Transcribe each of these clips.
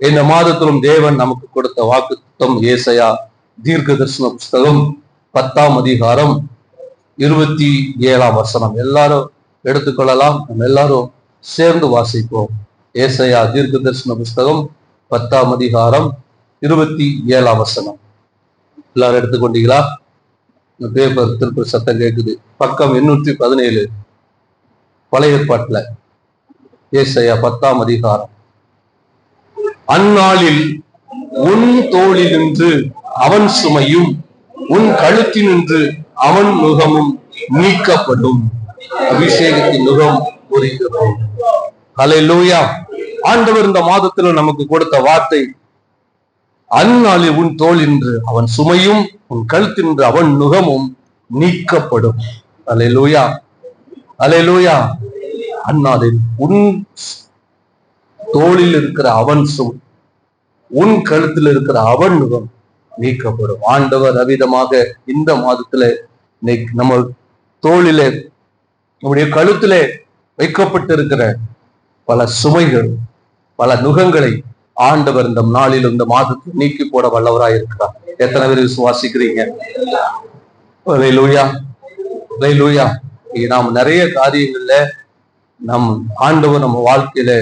இந்த மாதத்திலும் தேவன் நமக்கு கொடுத்த வாக்குத்தத்தம் ஏசாயா தீர்க்க தரிசன புஸ்தகம் 10ஆம் அதிகாரம் 27ஆம் வசனம். எல்லாரும் எடுத்துக்கொள்ளலாம், நம்ம எல்லாரும் சேர்ந்து வாசிப்போம். ஏசாயா தீர்க்க தரிசன புஸ்தகம் 10ஆம் அதிகாரம் 27ஆம் வசனம். எல்லாரும் எடுத்துக்கொண்டீங்களா? பேப்பர் திருப்பி சத்தம் கேட்குது. பக்கம் 817 பழைய ஏற்பாட்டுல ஏசாயா 10ஆம் அதிகாரம். அந்நாளில் உன் தோளினின்று அவன் சுமையும் உன் கழுத்தினின்று அவன் நுகமும் நீக்கப்படும். அபிஷேகத்தின் நுகம் புரிகிறது. ஹல்லேலூயா. ஆண்டவர் இந்த மாதத்தில் நமக்கு கொடுத்த வார்த்தை, அந்நாளில் உன் தோளினின்று அவன் சுமையும் உன் கழுத்தினின்று அவன் நுகமும் நீக்கப்படும். ஹல்லேலூயா, ஹல்லேலூயா. அந்நாளில் உன் தோளில் இருக்கிற அவன் சுமை, உன் கழுத்தில் இருக்கிற அவன் நுகம் நீக்கப்படும். ஆண்டவர் அவிதமாக இந்த மாதத்துல நம்ம தோளிலே, நம்முடைய கழுத்திலே வைக்கப்பட்டிருக்கிற பல சுமைகள், பல நுகங்களை ஆண்டவர் இந்த நாளில் இந்த மாதத்தில் நீக்கி போட வல்லவராய் இருக்கிறார். எத்தனை பேர் விசுவாசிக்கிறீங்க? ஹல்லேலூயா, ஹல்லேலூயா. நாம் நிறைய காரியங்கள்ல நம் ஆண்டவர் நம்ம வாழ்க்கையில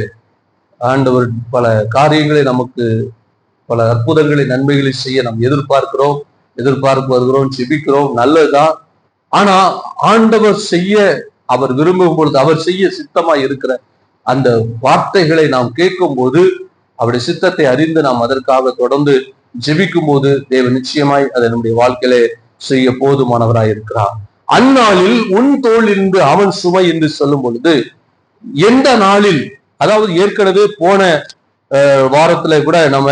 ஆண்டவர் பல காரியங்களை நமக்கு, பல அற்புதங்களை நன்மைகளை செய்ய நாம் எதிர்பார்ப்பு வருகிறோம், ஜெபிக்கிறோம், நல்லதுதான். ஆனா ஆண்டவர் செய்ய அவர் விரும்பும் பொழுது, அவர் செய்ய சித்தமாய் இருக்கிற அந்த வார்த்தைகளை நாம் கேட்கும் போது, அவருடைய சித்தத்தை அறிந்து நாம் அதற்காக தொடர்ந்து ஜெபிக்கும் போது தேவன் நிச்சயமாய் அதை நம்முடைய வாழ்க்கையிலே செய்ய போதுமானவராய் இருக்கிறார். அந்நாளில் உன் தோளிலிருந்து அவன் சுமை என்று சொல்லும் பொழுது, எந்த நாளில், அதாவது ஏற்கனவே போன வாரத்துல கூட நம்ம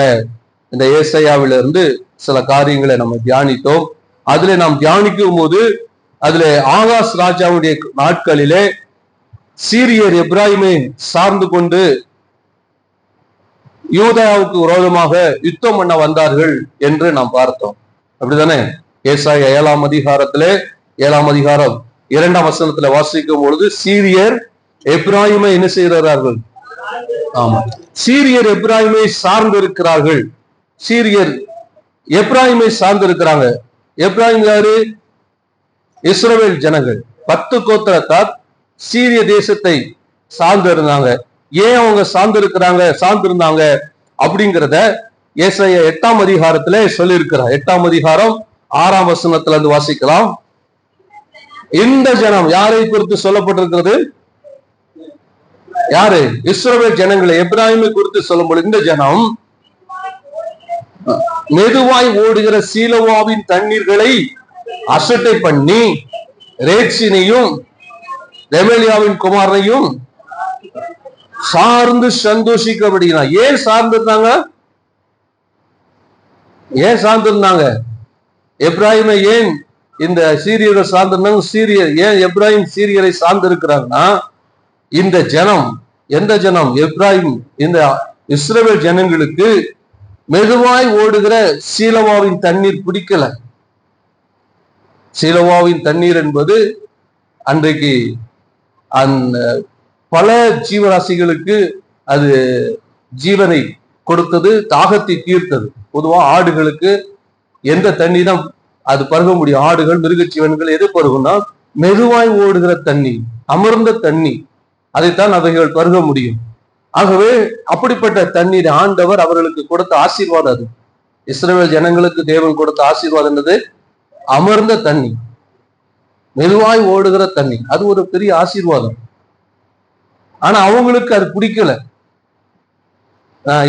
இந்த ஏசாயாவில இருந்து சில காரியங்களை நம்ம தியானித்தோம். அதுல நாம் தியானிக்கும் போது, அதுல ஆகாஷ் ராஜாவுடைய நாட்களிலே சீரியர் எப்ராயிமை சார்ந்து கொண்டு யூதாவுக்கு விரோதமாக யுத்தம் பண்ண வந்தார்கள் என்று நாம் பார்த்தோம். அப்படித்தானே? ஏசாயா 7ஆம் அதிகாரத்திலே 7ஆம் அதிகாரம் 2ஆம் வசனத்துல வாசிக்கும் பொழுது, சீரியர் எப்ராயிமை என்ன செய்கிறார்கள்? ஆமா, சீரியர் எப்ராயிமை சார்ந்து இருக்கிறார்கள். சீரியர் எப்ராயிமை சார்ந்து இருக்கிறாங்க. எப்ராயிம் யாரு? இஸ்ரவேல் ஜனங்கள். 10 கோத்திரத்தார் சீரிய தேசத்தை சார்ந்து இருந்தாங்க. ஏன் அவங்க சார்ந்திருந்தாங்க அப்படிங்கிறத ஏசாயா 8ஆம் அதிகாரத்துல சொல்லி இருக்கிறார். 8ஆம் அதிகாரம் 6ஆம் வசனத்துல இருந்து வாசிக்கலாம். இந்த ஜனம் யாரை குறித்து சொல்லப்பட்டிருக்கிறது? யாரு? இஸ்ரவேல் ஜனங்களை, எப்ராயிமை குறித்து சொல்லும்போது, இந்த ஜனம் மெதுவாய் ஓடுகிற சீலோவாவின் தண்ணீர்களை அசட்டை பண்ணி ரேட்சினையும் ரெமலியாவின் குமாரனையும் சார்ந்து சந்தோஷிக்கப்படுகிறார். ஏன் சார்ந்திருந்தாங்க? எப்ராயிமை ஏன் இந்த சீரியரை சார்ந்திருந்தாங்க? சீரியர் ஏன் எப்ராயிம் சீரியரை சார்ந்து இருக்கிறாங்கன்னா, இந்த ஜனம், எந்த ஜனம்? எப்ராயிம். இந்த இஸ்ரவேல் ஜனங்களுக்கு மெதுவாய் ஓடுகிற சீலோவாவின் தண்ணீர் பிடிக்கல. சீலோவாவின் தண்ணீர் என்பது அன்றைக்கு அந்த பல ஜீவராசிகளுக்கு அது ஜீவனை கொடுத்தது, தாகத்தை தீர்த்தது. பொதுவா ஆடுகளுக்கு எந்த தண்ணி தான் அது பருக முடியும்? ஆடுகள், மிருக ஜீவன்கள் எது பருகும்னா மெதுவாய் ஓடுகிற தண்ணி, அமர்ந்த தண்ணி, அதைத்தான் அவைகள் பருக முடியும். ஆகவே அப்படிப்பட்ட தண்ணீர் ஆண்டவர் அவர்களுக்கு கொடுத்த ஆசீர்வாதம். அது இஸ்ரவேல் ஜனங்களுக்கு தேவன் கொடுத்த ஆசீர்வாதம் என்னது? அமர்ந்த தண்ணி, மெதுவாய் ஓடுகிற தண்ணி. அது ஒரு பெரிய ஆசீர்வாதம். ஆனா அவங்களுக்கு அது பிடிக்கல.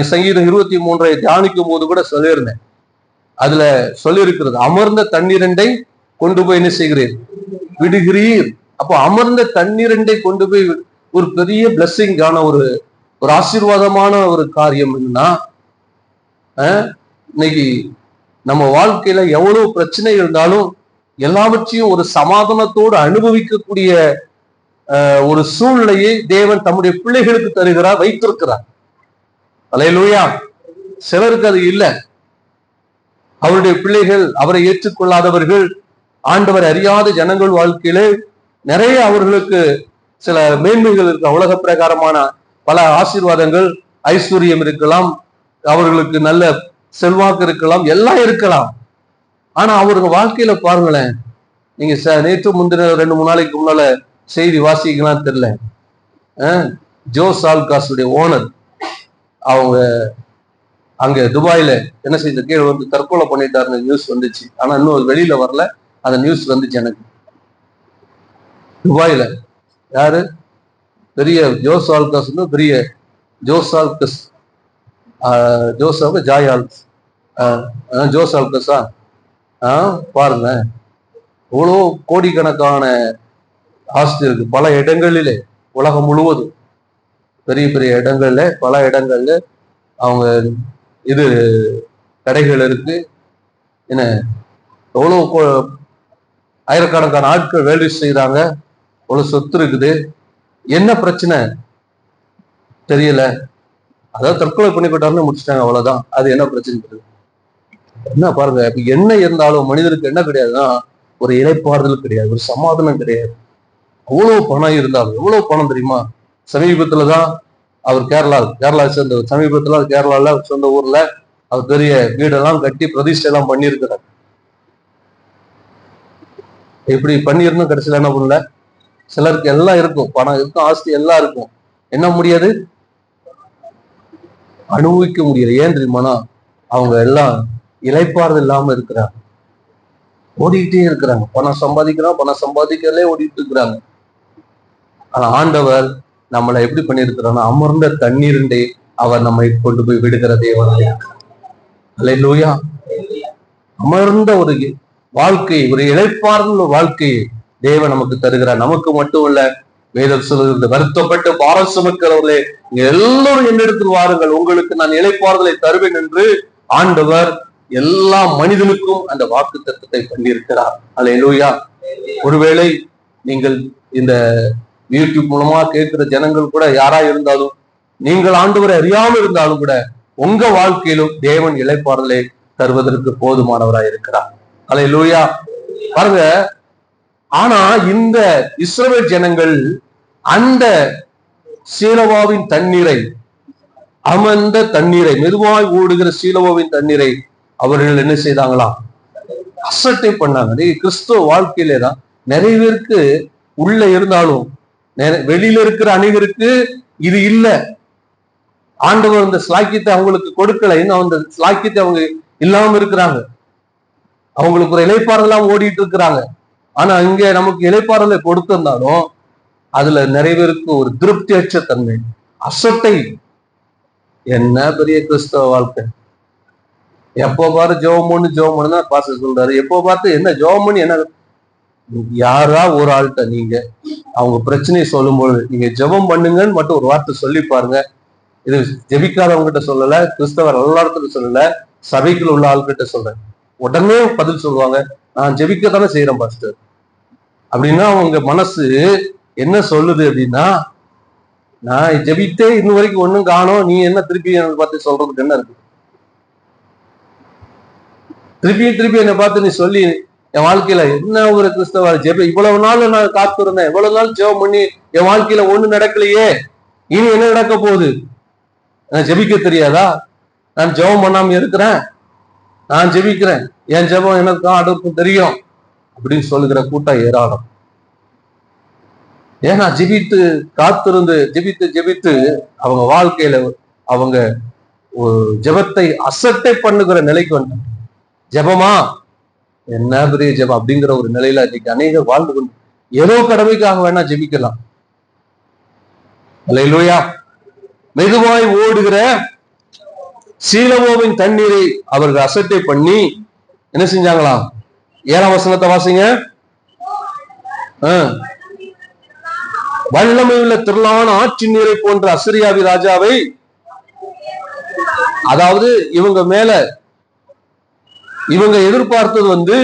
சங்கீதம் 23 தியானிக்கும் போது கூட சொல்லியிருந்தேன். அதுல சொல்லியிருக்கிறது, அமர்ந்த தண்ணீரண்டை கொண்டு போய் என்ன செய்கிறீர்? விடுகிறீர். அப்போ அமர்ந்த தண்ணீரண்டை கொண்டு போய் ஒரு பெரிய பிளஸ்ஸிங்கான ஒரு ஆசீர்வாதமான ஒரு காரியம் என்னன்னா, இன்னைக்கு நம்ம வாழ்க்கையில எவ்வளவு பிரச்சனை இருந்தாலும் எல்லாவற்றையும் ஒரு சமாதானத்தோடு அனுபவிக்கக்கூடிய ஒரு சூழ்நிலையை தேவன் தம்முடைய பிள்ளைகளுக்கு தருகிறார், வைத்திருக்கிறார். ஹல்லேலூயா. சிலருக்கு அது இல்லை. அவருடைய பிள்ளைகள், அவரை ஏற்றுக்கொள்ளாதவர்கள், ஆண்டவர் அறியாத ஜனங்கள் வாழ்க்கையிலே நிறைய அவர்களுக்கு சில மேன்மைகள் இருக்கு. உலக பிரகாரமான பல ஆசீர்வாதங்கள், ஐஸ்வர்யம் இருக்கலாம், அவர்களுக்கு நல்ல செல்வாக்கு இருக்கலாம், எல்லாம் இருக்கலாம். ஆனா அவருங்க வாழ்க்கையில பாருங்களேன், நீங்க நேற்று முந்தின 2-3 நாளைக்கு முன்னால செய்தி வாசிக்கலாம் தெரியல. ஜோஸ் ஆல்காஸுடைய ஓனர் அவங்க அங்க துபாயில என்ன செய்த கீழே வந்து தற்கொலை பண்ணிட்டாருன்னு நியூஸ் வந்துச்சு. ஆனா இன்னும் வெளியில வரல, அந்த நியூஸ் வந்துச்சு எனக்கு. துபாயில யாரு பெரிய ஜோஸ் ஆல்காஸ், பெரிய ஜோஸ் ஆல்கஸ், ஜோஸ் ஜாய் ஆல்கஸ், ஜோஸ் ஆல்கஸா பாருங்க, இவ்வளோ கோடிக்கணக்கான ஆஸ்தி இருக்கு பல இடங்களிலே, உலகம் முழுவதும் பெரிய பெரிய இடங்கள்ல, பல இடங்கள்ல அவங்க இது கடைகள் இருக்கு. என்ன எவ்வளோ ஆயிரக்கணக்கான ஆட்கள் வேலை செய்யறாங்க, எவ்வளவு சொத்து இருக்குது. என்ன பிரச்சனை தெரியல, அதாவது தற்கொலை பண்ணிக்கிட்டாருன்னு முடிச்சிட்டாங்க, அவ்வளவுதான். அது என்ன பிரச்சனை என்ன பாருங்க. இப்ப என்ன இருந்தாலும் மனிதனுக்கு என்ன கிடையாதுன்னா, ஒரு இளைப்பாறுதல் கிடையாது, ஒரு சமாதானம் கிடையாது. அவ்வளவு பணம் இருந்தாலும், எவ்வளவு பணம் தெரியுமா? சமீபத்துலதான் அவர் கேரளா சேர்ந்த சமீபத்துல கேரளால சொந்த ஊர்ல அவர் பெரிய வீடெல்லாம் கட்டி பிரதிஷ்டை எல்லாம் பண்ணியிருக்கிறார். இப்படி பண்ணிருந்தோம், கடைசியில என்ன பண்ணல, சிலருக்கு எல்லாம் இருக்கும், பணம் இருக்கும், ஆஸ்தி எல்லாம் இருக்கும், என்ன முடியாது, அனுபவிக்க முடியாது. ஏன் தெரியுமானா, அவங்க எல்லாம் இளைப்பாறுதல் இல்லாம இருக்கிறாங்க, ஓடிக்கிட்டே இருக்கிறாங்க. பணம் சம்பாதிக்கிறதே ஓடிட்டு இருக்கிறாங்க. ஆனா ஆண்டவர் நம்மளை எப்படி பண்ணியிருக்கிறான்னா, அமர்ந்த தண்ணீருண்டே அவர் நம்மை கொண்டு போய் விடுகிற தேவனாக இருக்கிறார். அல்லேலூயா. அமர்ந்த ஒரு வாழ்க்கை, ஒரு இளைப்பார்ந்த வாழ்க்கையை தேவன் நமக்கு தருகிறார். நமக்கு மட்டும் இல்ல, வேதம் சொல்லுகிறது, வருத்தப்பட்டு பாரம் சுமக்கிறவர்களே எல்லோரும் என்னிடத்தில் வாருங்கள், உங்களுக்கு நான் இளைப்பாறுதலை தருவேன் என்று ஆண்டவர் எல்லா மனிதனுக்கும் அந்த வாக்கு தத்தத்தை பண்ணியிருக்கிறார். அல்லேலூயா. ஒருவேளை நீங்கள் இந்த யூடியூப் மூலமா கேட்கிற ஜனங்கள் கூட யாரா இருந்தாலும், நீங்கள் ஆண்டவரை அறியாம இருந்தாலும் கூட, உங்க வாழ்க்கையிலும் தேவன் இளைப்பாறுதலை தருவதற்கு போதுமானவராய் இருக்கிறார். அல்லேலூயா. பாருங்க, ஆனா இந்த இஸ்ரவேல் ஜனங்கள் அந்த சீலோவாவின் தண்ணீரை, அமர்ந்த தண்ணீரை, மெதுவாய் ஓடுகிற சீலோவாவின் தண்ணீரை அவர்கள் என்ன செய்தாங்களா, அசட்டை பண்ணாங்க. கிறிஸ்துவ வாழ்க்கையிலேதான் நிறைய பேருக்கு உள்ள இருந்தாலும் வெளியில இருக்கிற அநேகருக்கு இது இல்ல. ஆண்டவர் அந்த ஸ்லாக்கியத்தை அவங்களுக்கு கொடுக்கல, இன்னும் அந்த ஸ்லாக்கியத்தை அவங்க இல்லாம இருக்கிறாங்க. அவங்களுக்கு ஒரு இளைப்பாறுதலாம் ஓடிட்டு இருக்கிறாங்க. ஆனா இங்க நமக்கு இளைப்பாறுதலை கொடுத்திருந்தாலும் அதுல நிறைய பேருக்கு ஒரு திருப்தியற்ற தன்மை, அசட்டை. என்ன பெரிய கிறிஸ்தவ வாழ்க்கை, எப்போ பாரு ஜெபம் பண்ணு தான் பாஸ்டர் சொல்றாரு. எப்போ பார்த்து என்ன ஜெபம் பண்ணி என்ன, யாரா ஒரு ஆள்கிட்ட நீங்க அவங்க பிரச்சனையை சொல்லும்போது நீங்க ஜெபம் பண்ணுங்கன்னு மட்டும் ஒரு வார்த்தை சொல்லி பாருங்க. இது ஜெபிக்காதவங்க சொல்லல, கிறிஸ்தவர் எல்லாத்துக்கும் சொல்லல, சபைக்குள்ள உள்ள ஆள்கிட்ட சொல்றேன். உடனே பதில் சொல்லுவாங்க, நான் ஜெபிக்கத்தானே செய்யறேன் பாஸ்டர். அப்படின்னா அவங்க மனசு என்ன சொல்லுது அப்படின்னா, நான் ஜெபித்தே இன்னும் வரைக்கும் ஒண்ணும் காணோம், நீ என்ன திருப்பி என்னை பார்த்து சொல்றதுக்கு என்ன இருக்கு? திருப்பி என்னை பார்த்து நீ சொல்லி என் வாழ்க்கையில என்ன ஒரு கிறிஸ்தவ ஜெப, இவ்வளவு நாள் நான் காத்திருந்தேன், இவ்வளவு நாள் ஜெபம் பண்ணி என் வாழ்க்கையில ஒண்ணு நடக்கலையே, இனி என்ன நடக்க போகுது? நான் ஜெபிக்க தெரியாதா? நான் ஜெபம் பண்ணாம இருக்கிறேன், நான் ஜெபிக்கிறேன், என் ஜெபம் எனக்கும் ஆண்டவருக்கும் தெரியும் அப்படின்னு சொல்லுகிற கூட்டம் ஏராளம். ஏன்னா ஜெபித்து காத்திருந்து ஜெபித்து அவங்க வாழ்க்கையில அவங்க ஜெபத்தை அசட்டை பண்ணுகிற நிலைக்கு வந்தாங்க. ஜெபமா என்ன பெரிய ஜெபம் அப்படிங்கிற ஒரு நிலையில இன்னைக்கு அநேகர் வாழ்ந்து கொண்டு, ஏதோ கடமைக்காக வேணா ஜெபிக்கலாம். அல்லேலூயா. மெதுவாய் ஓடுகிற சீலோவாவின் தண்ணீரை அவர்கள் அசட்டை பண்ணி என்ன செஞ்சாங்களாம்? 7ஆம் வசனத்தை வாசிங்க. வல்லமை உள்ள திரளான ஆற்றின் நீரை போன்ற அசிரியாவி ராஜாவை, அதாவது இவங்க மேல இவங்க எதிர்பார்த்தது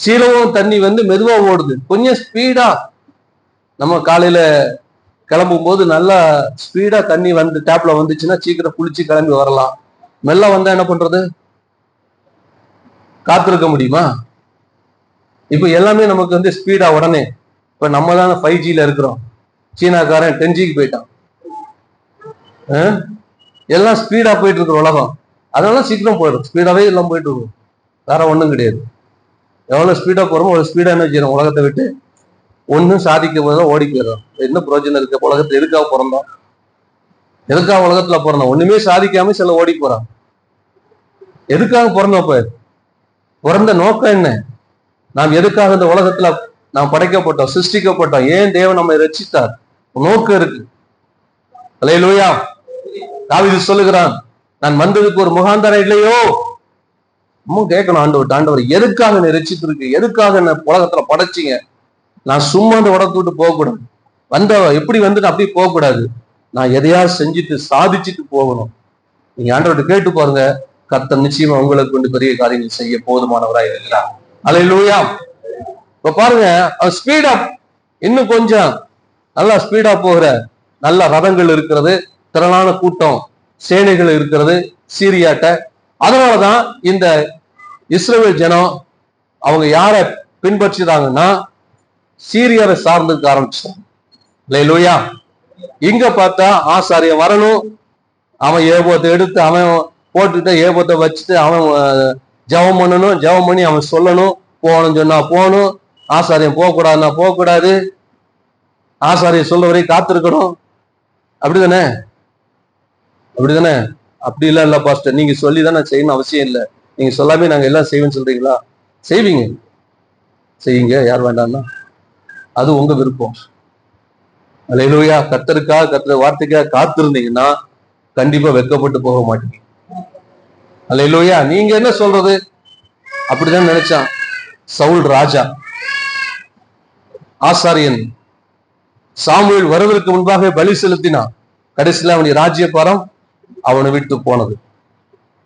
சீலோவாவின் தண்ணி மெதுவா ஓடுது, கொஞ்சம் ஸ்பீடா. நம்ம காலையில கிளம்பும் போது நல்லா ஸ்பீடா தண்ணி டேப்ல வந்துச்சுன்னா சீக்கிரம் குளிச்சு கிளம்பி வரலாம். மெல்ல வந்தா என்ன பண்றது? காத்திருக்க முடியுமா? இப்ப எல்லாமே நமக்கு ஸ்பீடா உடனே. இப்ப நம்ம தானே 5Gல இருக்கிறோம், சீனாக்காரன் 10Gக்கு போயிட்டான். எல்லாம் ஸ்பீடா போயிட்டு இருக்கிற உலகம், அதனால சீக்கிரம் போயிடும். ஸ்பீடாவே எல்லாம் போயிட்டு இருக்கும், வேற ஒண்ணும் கிடையாது. எவ்வளவு ஸ்பீடா போறோமோ அவ்வளவு ஸ்பீடா என்ன செய்யறோம், உலகத்தை விட்டு ஒன்னும் சாதிக்க போதும் ஓடி போயிடும். என்ன பிரயோஜனம் இருக்க? உலகத்துல எதுக்காக பிறந்தோம்? எதுக்காக உலகத்துல பிறந்தோம்? ஒண்ணுமே சாதிக்காம சில ஓடி போறான். எதுக்காக பிறந்தோம்? பிறந்த நோக்கம் என்ன? நாம் எதுக்காக இந்த உலகத்துல நாம் படைக்கப்பட்டோம், சிருஷ்டிக்கப்பட்டோம்? ஏன் தேவன் நம்மை ரட்சித்தார்? நோக்கம் இருக்கு. அல்லேலூயா. தாவீது சொல்லுகிறான், நான் வந்ததுக்கு ஒரு முகாந்தரம் இல்லையோ? கேட்கணும் ஆண்டவர், எதுக்காக என்ன ரட்சித்திருக்கு? எதுக்காக என்ன உலகத்துல படைச்சிங்க? நான் சும்மா அந்த உடத்தை விட்டு போகக்கூடாது. எப்படி வந்துட்டு அப்படியே போகக்கூடாது. நான் எதையாவது செஞ்சுட்டு சாதிச்சுட்டு போகணும். நீங்க ஆண்டவர்கிட்ட கேட்டு பாருங்க, கர்த்தர் நிச்சயமா உங்களுக்கு கொண்டு பெரிய காரியங்கள் செய்ய போதுமானவராக இருக்கிறார். அல்லேலூயா. இப்ப பாருங்க, ஸ்பீடா இன்னும் கொஞ்சம் நல்லா ஸ்பீடா போகிற நல்ல ரதங்கள் இருக்கிறது, திரளான கூட்டம் சேனைகள் இருக்கிறது சீரியாட்ட. அதனாலதான் இந்த இஸ்ரவேல் ஜனம் அவங்க யார பின்பற்றுறாங்கன்னா சீரியரை சார்ந்துக்க ஆரம்பிச்சாங்க. அல்லேலூயா. இங்க பார்த்தா ஆசாரியம் வரணும், அவன் ஏபோத்தை எடுத்து அவன் போட்டுட்டு ஏபோத்தை வச்சுட்டு அவன் ஜெபம் பண்ணணும், ஜெபம் பண்ணி அவன் சொல்லணும், போகணும்னு சொன்னா போகணும், ஆசாரியம் போகக்கூடாதுன்னா போகக்கூடாது, ஆசாரியம் சொல்ல வரை காத்திருக்கணும். அப்படிதானே? அப்படிதானே? அப்படி இல்ல பாஸ்டர், நீங்க சொல்லிதான் நான் செய்யணும் அவசியம் இல்லை, நீங்க சொல்லாமே நாங்க எல்லாம் செய்வேன்னு சொல்றீங்களா? செய்வீங்க, செய்யுங்க, யார் வேண்டாம்னா, அது உங்க விருப்பம். அல்லேலூயா. கர்த்தருக்காக கர்த்தர் வார்த்தைக்காக காத்திருந்தீங்கன்னா கண்டிப்பா வெட்கப்பட்டு போக மாட்டீங்க. அல்லேலூயா. நீங்க என்ன சொல்றது? அப்படிதான் நினைச்சான் சவுல் ராஜா. ஆசாரியன் சாமுவேல் வருவதற்கு முன்பாக பலி செலுத்தினான். கடைசியில அவனுடைய ராஜ்யபாரம் அவனை விட்டு போனது.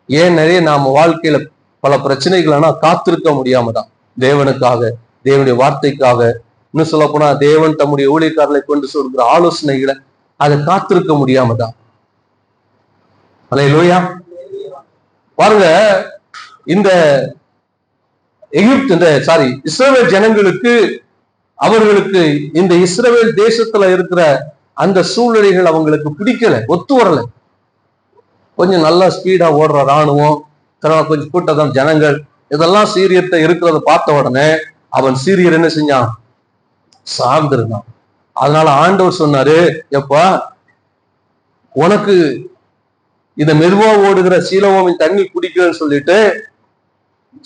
ஏன்? நிறைய நாம வாழ்க்கையில பல பிரச்சனைகள் ஆனா காத்திருக்க முடியாம தான். தேவனுக்காக, தேவனுடைய வார்த்தைக்காக, இன்னும் சொல்ல போனா தேவன் தம்முடைய ஊழியக்காரர்களை கொண்டு சொல்கிற ஆலோசனைகளை அதை காத்திருக்க முடியாம தான். அல்லேலூயா. பாருங்க, இந்த இஸ்ரவேல் ஜனங்களுக்கு, அவர்களுக்கு இந்த இஸ்ரவேல் தேசத்துல இருக்கிற அந்த சூழ்நிலைகள் அவங்களுக்கு பிடிக்கல, ஒத்து வரல. கொஞ்சம் நல்லா ஸ்பீடா ஓடுற ராணுவம், கொஞ்சம் கூட்டதான் ஜனங்கள், இதெல்லாம் சீரியத்தை இருக்கிறத பார்த்த உடனே அவன் சீரியர் என்ன செஞ்சான்? சார்ந்திருந்தான். அதனால ஆண்டவர் சொன்னாரு, எப்பா உனக்கு இந்த மெதுவா ஓடுகிற சீலோவின் தண்ணி குடிக்கிறேன்னு சொல்லிட்டு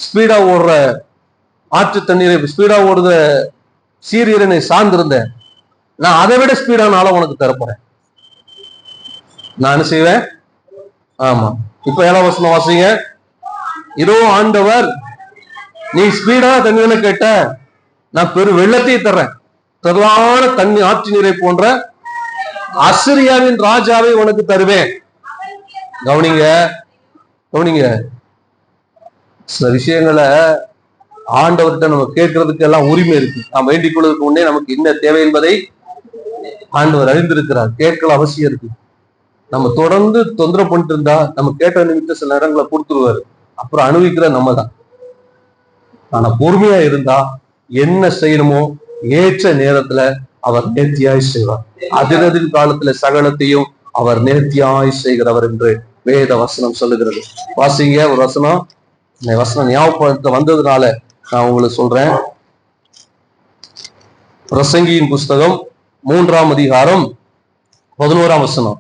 ஸ்பீடா ஓடுற ஆற்று தண்ணீரை, ஸ்பீடா ஓடுகிற சீரியரை சார்ந்திருந்த, நான் அதை விட ஸ்பீடான உனக்கு தரப்போறேன். நான் என்ன செய்வேன்? ஆமா, இப்ப 7ஆம் வசனம் வாசிங்க. இதோ ஆண்டவர், நீ ஸ்பீடா தண்ணி கேட்ட, நான் பெரும் வெள்ளத்தையும் தர்றேன், திரளான தண்ணி ஆற்று நீரை போன்ற அசிரியாவின் ராஜாவை உனக்கு தருவேன். கவனிங்க, கவனிங்க. சில விஷயங்களை ஆண்டவர்கிட்ட நம்ம கேட்கறதுக்கு எல்லாம் உரிமை இருக்கு. நாம் வேண்டிக் கொள்வதற்கு முன்னே நமக்கு என்ன தேவை என்பதை ஆண்டவர் அறிந்திருக்கிறார். கேட்கல அவசியம் இருக்கு. நம்ம தொடர்ந்து தொந்தரவு பண்ணிட்டு இருந்தா நம்ம கேட்ட நிமித்த சில நேரங்களை கொடுத்துருவாரு, அப்புறம் அனுபவிக்கிற நம்ம தான். ஆனா பொறுமையா இருந்தா என்ன செய்யணுமோ ஏற்ற நேரத்துல அவர் நேர்த்தியாய் செய்வார். அதிரதின் காலத்துல சகலத்தையும் அவர் நேர்த்தியாய் செய்கிறவர் என்று வேத வசனம் சொல்லுகிறது. வாசிங்க ஒரு வசனம். வசனம் ஞாபகப்படுத்த வந்ததுனால நான் உங்களுக்கு சொல்றேன். பிரசங்கியின் புஸ்தகம் 3ஆம் அதிகாரம் 11ஆம் வசனம்.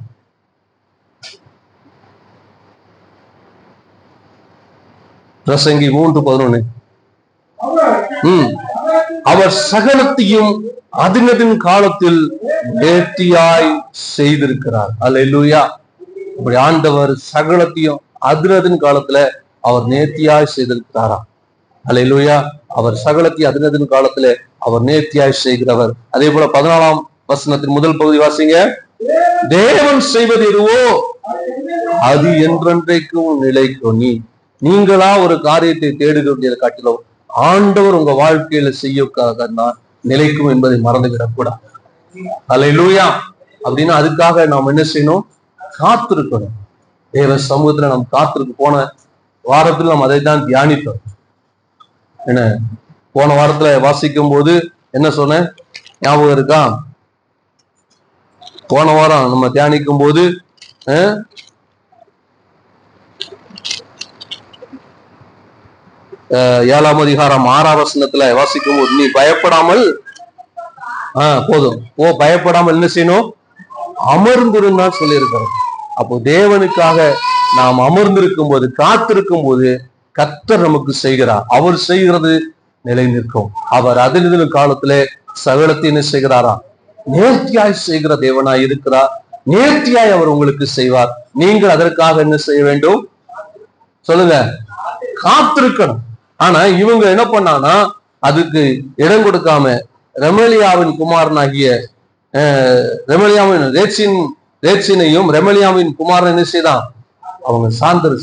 பிரசங்கி 3:11. அவர் சகலத்தையும் அதினதின் காலத்தில் நேர்த்தியாய் செய்திருக்கிறார். அல்லேலூயா. அப்படி ஆண்டவர் சகலத்தையும் அதினதின் காலத்துல அவர் நேர்த்தியாய் செய்திருக்கிறாரா? அல்லேலூயா. அவர் சகலத்தையும் அதினதின் காலத்துல அவர் நேர்த்தியாய் செய்கிறவர். அதே போல 14ஆம் வசனத்தின் முதல் பகுதி வாசிங்க. தேவன் செய்வது எதுவோ அது என்றென்றைக்கும் நிலைக்கும். நீங்களா ஒரு காரியத்தை தேடுகிறதை காட்டிலும் ஆண்டவர் உங்க வாழ்க்கையில செய்யக்காக நிலைக்கும் என்பதை மறந்துவிடக்கூடாது. அல்லேலூயா. அப்படின்னா அதுக்காக நாம் என்ன செய்யணும்? காத்திருக்கணும். தேவ சமூகத்துல நம்ம காத்திருக்கு. போன வாரத்துல நம்ம அதை தான் தியானித்தோம். என்ன, போன வாரத்துல வாசிக்கும் போது என்ன சொன்னேன் ஞாபகம் இருக்கா? போன வாரம் நம்ம தியானிக்கும் போது 7ஆம் அதிகாரம் 6ஆம் வசனத்துல வாசிக்கும் போது, நீ பயப்படாமல் போதும் பயப்படாமல் என்ன செய்யணும், அமர்ந்திருந்தான் சொல்லியிருக்கிறோம். அப்போ தேவனுக்காக நாம் அமர்ந்திருக்கும் போது, காத்திருக்கும் போது கர்த்தர் நமக்கு செய்கிறார். அவர் செய்கிறது நிலை நிற்கும். அவர் அதிலும் காலத்திலே சகலத்தை என்ன செய்கிறாரா, நேர்த்தியாய் செய்கிற தேவனாய் இருக்கிறார். நேர்த்தியாய் அவர் உங்களுக்கு செய்வார். நீங்கள் அதற்காக என்ன செய்ய வேண்டும் சொல்லுங்க, காத்திருக்கணும். ஆனா இவங்க என்ன பண்ணானா, அதுக்கு இடம் கொடுக்காம ரெமலியாவின் குமாரனாகிய ரெமலியாவின் ரேட்சினையும் ரெமலியாவின் குமாரன் என்ன செய்தான், அவங்க சார்ந்தரு.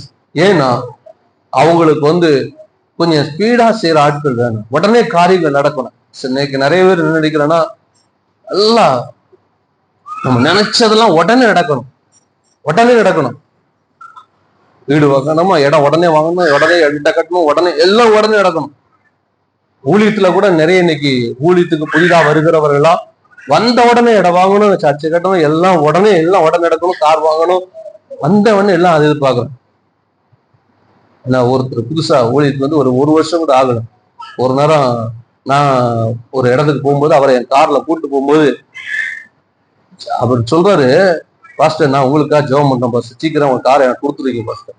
ஏன்னா அவங்களுக்கு கொஞ்சம் ஸ்பீடா செய்யற ஆட்கள் வேணும், உடனே காரியங்கள் நடக்கணும். இன்னைக்கு நிறைய பேர் என்ன நினைக்கிறேன்னா, எல்லாம் நம்ம நினைச்சதெல்லாம் உடனே நடக்கணும், உடனே நடக்கணும். வீடு வாங்கணுமா, இடம் உடனே வாங்கணும், உடனே இட கட்டணும், உடனே எல்லாம் உடனே நடக்கணும். ஊழியத்துல கூட நிறைய இன்னைக்கு ஊழியத்துக்கு புதிதா வருகிறவர்களா வந்த உடனே இடம் வாங்கணும், சர்ச்சை கட்டணும், எல்லாம் உடனே நடக்கணும், கார் வாங்கணும், வந்த உடனே எல்லாம் அது எதிர்பார்க்கணும். ஏன்னா ஒருத்தர் புதுசா ஊழியத்துக்கு ஒரு வருஷம் கூட ஆகணும். ஒரு நேரம் நான் ஒரு இடத்துக்கு போகும்போது அவரை என் கார்ல கூப்பிட்டு போகும்போது அவர் சொல்றாரு, பாஸ்டர் நான் உங்களுக்காக ஜெபம் பண்றேன் பாஸ்டர், சீக்கிரம் உங்க காரை எனக்கு கொடுத்துருக்கீங்க பாஸ்டர்.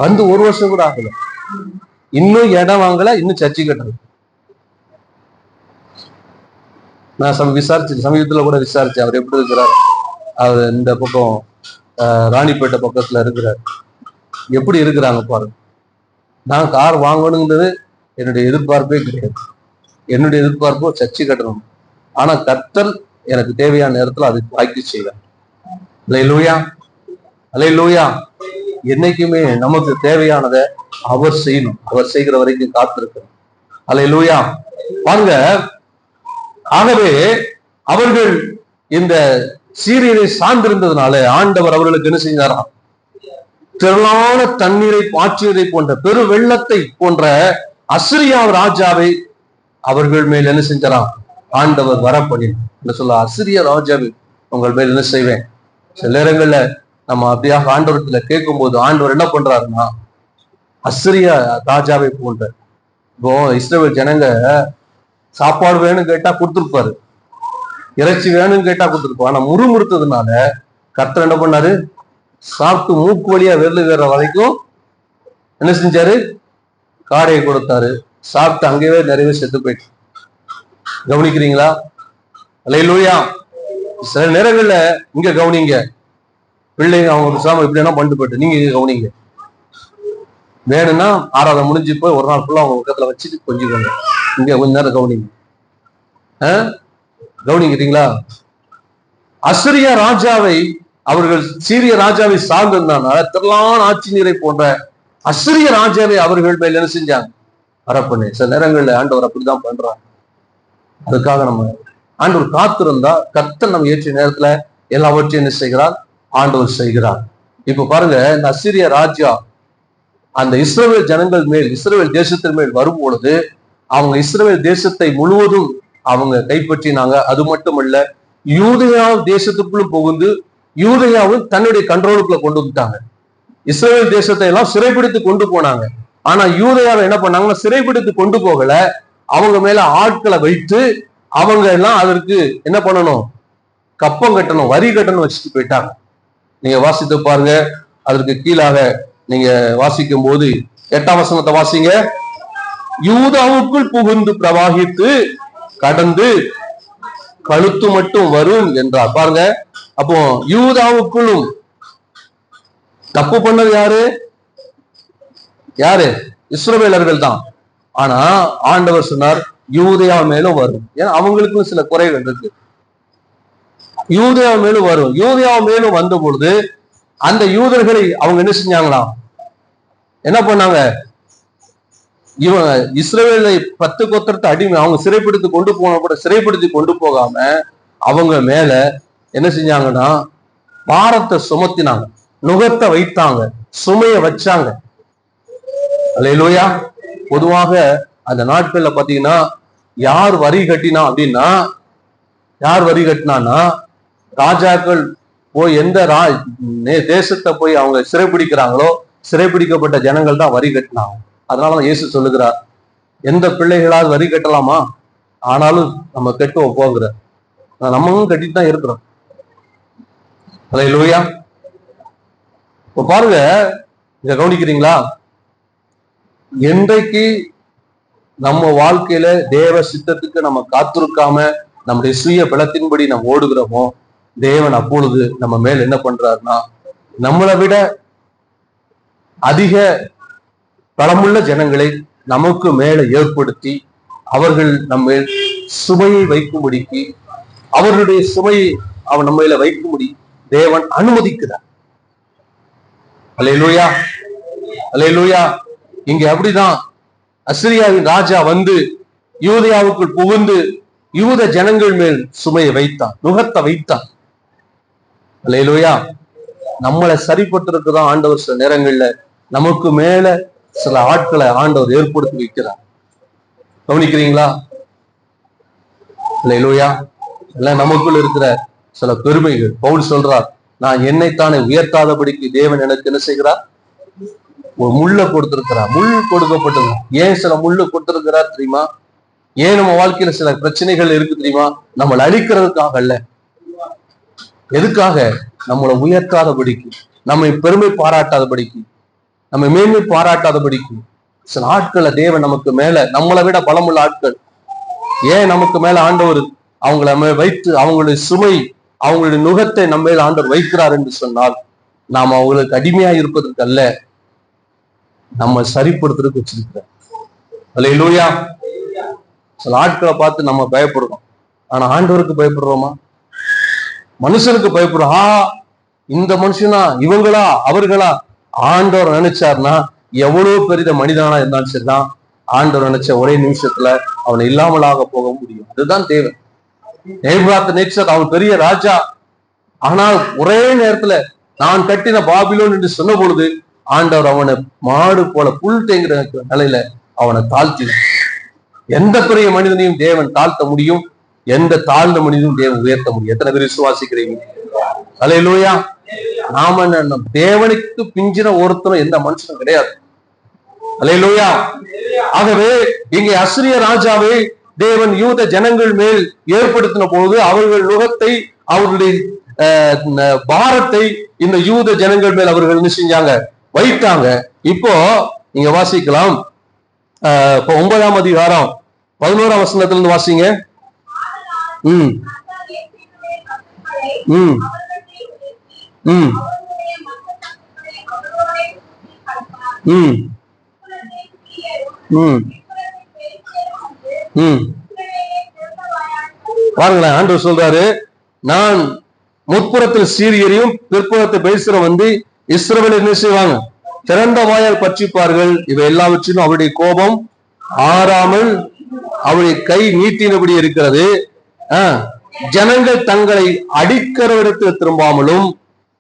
வந்து ஒரு வருஷம் கூட ஆகல, இன்னும் இடம் வாங்கல, இன்னும் சர்ச்சை கட்டல. நான் சமீபத்துல கூட விசாரிச்சேன் அவர் எப்படி இருக்கிறார். அவர் இந்த பக்கம் ராணிப்பேட்டை பக்கத்துல இருக்கிறார். எப்படி இருக்கிறாங்க பாருங்க. நான் கார் வாங்கணுங்கிறது என்னுடைய எதிர்பார்ப்பே கிடையாது. என்னுடைய எதிர்பார்ப்போ சர்ச்சை கட்டணும். ஆனா கர்த்தர் எனக்கு தேவையான நேரத்துல அதுக்கு வாய்க்கு செய்வார். அல்லேலூயா, அல்லேலூயா. என்னைக்குமே நமக்கு தேவையானதை அவர் செய்யணும். அவர் செய்கிற வரைக்கும் காத்திருக்கணும். அல்லேலூயா. வாங்க. ஆகவே அவர்கள் இந்த சீரியரை சார்ந்திருந்ததுனால ஆண்டவர் அவர்களுக்கு என்ன செஞ்சாராம், திரளான தண்ணீரை பாய்ச்சியதை போன்ற பெரு வெள்ளத்தை போன்ற அசிரியா ராஜாவை அவர்கள் மேல் என்ன செஞ்சாராம், ஆண்டவர் வரப்படின்னு சொல்ல, அசிரிய ராஜாவை உங்கள் மேல் என்ன செய்வேன். சில நேரங்கள்ல நம்ம அப்படியாக ஆண்டவரத்துல கேட்கும் போது ஆண்டவர் என்ன பண்றாருன்னா, அசிரிய ராஜாவை போன்ற. இப்போ இஸ்ரவேல் ஜனங்க சாப்பாடு வேணும்னு கேட்டா கொடுத்துருப்பாரு, இறைச்சி வேணும்னு கேட்டா கொடுத்துருப்போம். ஆனா முறுமுறுத்ததுனால கர்த்தர் என்ன பண்ணாரு, சாப்பிட்டு மூக்கு வழியா வெள்ளு வேற வரைக்கும் என்ன செஞ்சாரு, காடையை கொடுத்தாரு. சாப்பிட்டு அங்கேயே நிறைய செத்து போயிட்டு. கவனிக்கிறீங்களா? அல்லேலூயா. சில நேரங்கள்ல இங்க கவனிங்க, பிள்ளைங்க அவங்க சாம இப்படி என்ன பண்ணிட்டு போயிட்டு, நீங்க இங்க கவனிங்க. வேணும்னா ஆராதனை முடிஞ்சு போய் ஒரு நாள் ஃபுல்லா அவங்க பக்கத்துல வச்சுட்டு கொஞ்சிக்கோங்க. இங்க கொஞ்ச நேரம் கவனிங்க. கவனிக்கிறீங்களா? அசிரிய ராஜாவை அவர்கள் சீரிய ராஜாவை சார்ந்திருந்தாங்க. திரளான ஆட்சி நீரை போன்ற அசிரிய ராஜாவை அவர்கள் மேல் என்ன செஞ்சாங்க, வரப்பண்ணு. சில நேரங்கள்ல ஆண்டவர் அப்படிதான் பண்றாங்க. அதுக்காக நம்ம ஆண்டவர் காத்திருந்தா கர்த்தர் நம்ம ஏற்றிய நேரத்துல எல்லாவற்றையும் என்ன செய்கிறார், ஆண்டவர் செய்கிறார். இப்ப பாருங்க, இந்த அசிரிய ராஜா அந்த இஸ்ரவேல் ஜனங்கள் மேல், இஸ்ரவேல் தேசத்தின் மேல் வரும் பொழுது அவங்க இஸ்ரவேல் தேசத்தை முழுவதும் அவங்க கைப்பற்றினாங்க. அது மட்டுமல்ல, யூதேயா தேசத்துக்குள்ளும் புகுந்து யூதேயாவும் தன்னுடைய கண்ட்ரோலுக்குள்ள கொண்டு வந்துட்டாங்க. இஸ்ரவேல் தேசத்தை எல்லாம் சிறைப்பிடித்து கொண்டு போனாங்க. ஆனா யூதேயாவை என்ன பண்ணாங்கன்னா, சிறைப்பிடித்து கொண்டு போகல, அவங்க மேல ஆட்களை வைத்து அவங்க எல்லாம் அதற்கு என்ன பண்ணணும், கப்பம் கட்டணும், வரி கட்டணும் வச்சுட்டு போயிட்டாங்க. நீங்க வாசித்து பாருங்க. அதற்கு கீழாக நீங்க வாசிக்கும் போது 8ஆம் வசனத்தை வாசிங்க. யூதாவுக்குள் புகுந்து பிரவாகித்து கடந்து கழுத்து மட்டும் வரும் என்றார். பாருங்க, அப்போ யூதாவுக்குள்ளும் தப்பு பண்ணது யாரு யாரு இஸ்ரவேலர்கள் தான். ஆனா ஆண்டவர் சொன்னார் யூதேயா மேலும் வரும். ஏன்னா அவங்களுக்கும் சில குறைகள் இருக்கு. யூதேயா மேலும் வரும். யூதேயா மேலும் வந்த பொழுது அந்த யூதர்களை அவங்க என்ன செஞ்சாங்களாம், என்ன பண்ணாங்க, இவங்க இஸ்ரவேலை 10 கோத்திரத்தை அடிமை அவங்க சிறைப்பிடித்து கொண்டு போன கூட சிறைப்படுத்தி கொண்டு போகாம அவங்க மேல என்ன செஞ்சாங்கன்னா, பாரத்தை சுமத்தினாங்க, நுகத்தை வைத்தாங்க, சுமைய வச்சாங்க. அல்லேலூயா. பொதுவாக அந்த நாட்கள்ல பாத்தீங்கன்னா யார் வரி கட்டினா அப்படின்னா, யார் வரி கட்டினான்னா, ராஜாக்கள் போய் எந்த தேசத்தை போய் அவங்க சிறைப்பிடிக்கிறாங்களோ சிறைப்பிடிக்கப்பட்ட ஜனங்கள் தான் வரி கட்டினாங்க. அதனாலதான் இயேசு சொல்லுகிறார், எந்த பிள்ளைகளாவது வரி கட்டலாமா? ஆனாலும் நம்ம கட்டுவோம் போகிற, நம்மளும் கட்டிட்டு தான் இருக்கிறோம். அல்லேலூயா. இப்ப பாருங்க, இத கவனிக்கிறீங்களா? என்றைக்கு நம்ம வாழ்க்கையில தேவ சித்தத்துக்கு நம்ம காத்திருக்காம நம்முடைய சுய பலத்தின்படி நம்ம ஓடுகிறோமோ, தேவன் அப்பொழுது நம்ம மேல் என்ன பண்றாருன்னா, நம்மளை விட அதிக பலமுள்ள ஜனங்களை நமக்கு மேல ஏற்படுத்தி அவர்கள் நம்ம சுமையை வைக்கும்படிக்கு, அவர்களுடைய சுமையை அவன் நம்ம மேல வைக்கும்படி தேவன் அனுமதிக்கிறார். அல்லேலூயா, அல்லேலூயா. இங்க அப்படிதான் அசிரியாவின் ராஜா வந்து யூதேயாவுக்குள் புகுந்து யூத ஜனங்கள் மேல் சுமையை வைத்தான், நுகத்தை வைத்தான். அல்லேலூயா. நம்மளை சரிப்பட்டிருக்குதான் ஆண்டவர் சில நேரங்கள்ல நமக்கு மேல சில ஆட்களை ஆண்டவர் ஏற்படுத்தி வைக்கிறார். கவனிக்கிறீங்களா? அல்லேலூயா. எல்லாம் நமக்குள் இருக்கிற சில பெருமைகள். பவுல் சொல்றார், நான் என்னைத்தானே உயர்த்தாதபடிக்கு தேவன் எனக்கு என்ன செய்கிறார்? ஒரு முள்ள கொடுத்திருக்கிறார். முள் கொடுக்கப்பட்டது. ஏன் சில முள்ளு கொடுத்திருக்கிறார் தெரியுமா? ஏன் நம்ம வாழ்க்கையில சில பிரச்சனைகள் இருக்கு தெரியுமா? நம்மளை அழிக்கிறதுக்காக அல்ல. எதுக்காக? நம்மளை உயர்த்தாதபடிக்கு, நம்மை பெருமை பாராட்டாதபடிக்கு, நம்ம மேன்மை பாராட்டாதபடிக்கு சில ஆட்களை தேவன் நமக்கு மேல, நம்மளை விட பலமுள்ள ஆட்கள் ஏன் நமக்கு மேல ஆண்டவர் அவங்கள வைத்து அவங்களுடைய சுமை, அவங்களுடைய நுகத்தை நம்ம மேல ஆண்டவர் வைக்கிறார் என்று சொன்னால், நாம் அவங்களுக்கு அடிமையா இருப்பதற்கு அல்ல, நம்ம சரிப்படுத்துறதுக்கு வச்சிருக்கிறோம். அல்லேலூயா. சில ஆட்களை பார்த்து நம்ம பயப்படுறோம். ஆனா ஆண்டவருக்கு பயப்படுறோமா? மனுஷனுக்கு பயப்படுறோம். இந்த மனுஷனா, இவங்களா, அவர்களா? ஆண்டவர் நினைச்சார்னா எவ்வளவு பெரிய மனிதனா இருந்தாலும் சரிதான், ஆண்டவர் நினைச்ச ஒரே நிமிஷத்துல அவனை இல்லாமலாக போக முடியும். அதுதான் தேவன். நேபுகாத்நேச்சர் அவன் பெரிய ராஜா. ஆனால் ஒரே நேரத்துல நான் கட்டின பாபிலோன் என்று சொன்ன பொழுது ஆண்டவர் அவனை மாடு போல புல் தேங்குற நிலையில அவனை தாழ்த்தி. எந்த பெரிய மனிதனையும் தேவன் தாழ்த்த முடியும், எந்த தாழ்ந்த மனிதனும் தேவன் உயர்த்த முடியும். எத்தனை பேர் விசுவாசிக்கிறீங்க? அல்லேலூயா. நாம தேவனுக்கு பிஞ்சின ஒருத்தரும் எந்த மனுஷனும் கிடையாது. அல்லேலூயா. ஆகவே இங்கே அசிரிய ராஜாவை தேவன் யூத ஜனங்கள் மேல் ஏற்படுத்தின போது அவர்கள் நுகத்தை, அவர்களுடைய பாரத்தை இந்த யூத ஜனங்கள் மேல் அவர்கள் என்ன செஞ்சாங்க? வைத்தாங்க. இப்போ நீங்க வாசிக்கலாம், இப்போ 9ஆம் அதிகாரம் 11ஆம் வசனத்திலிருந்து வாசிங்க. ம் ம் ம் ம் ம் ம் பாருங்களேன், ஆண்டவர் சொல்றாரு, நான் முற்புறத்தில் சீரியரையும் பிற்புறத்தை பெலிஸ்தரும் வந்து இஸ்ரவேல் என்ன செய்வாங்க? திறந்த வாயால் பற்றிப்பார்கள். இவை எல்லாவற்றிலும் அவருடைய கோபம் ஆறாமல் அவருடைய கை நீட்டினபடி இருக்கிறது. ஜனங்கள் தங்களை அடிக்கிறவரிடத்தில் திரும்பாமலும்